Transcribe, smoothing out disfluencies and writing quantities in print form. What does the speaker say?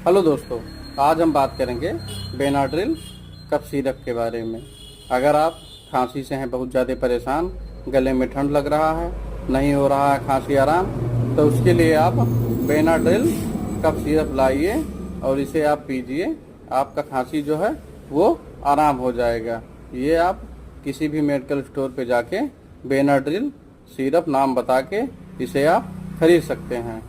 Hello दोस्तों, आज हम बात करेंगे बेनाड्रिल कफ सिरप के बारे में। अगर आप खांसी से हैं बहुत ज़्यादा परेशान, गले में ठंड लग रहा है, नहीं हो रहा है खांसी आराम, तो उसके लिए आप बेनाड्रिल कफ सिरप लाइए और इसे आप पीजिए। आपका खांसी जो है वो आराम हो जाएगा। ये आप किसी भी मेडिकल स्टोर पे जाके बेनाड्रिल सिरप नाम बता के इसे आप खरीद सकते हैं।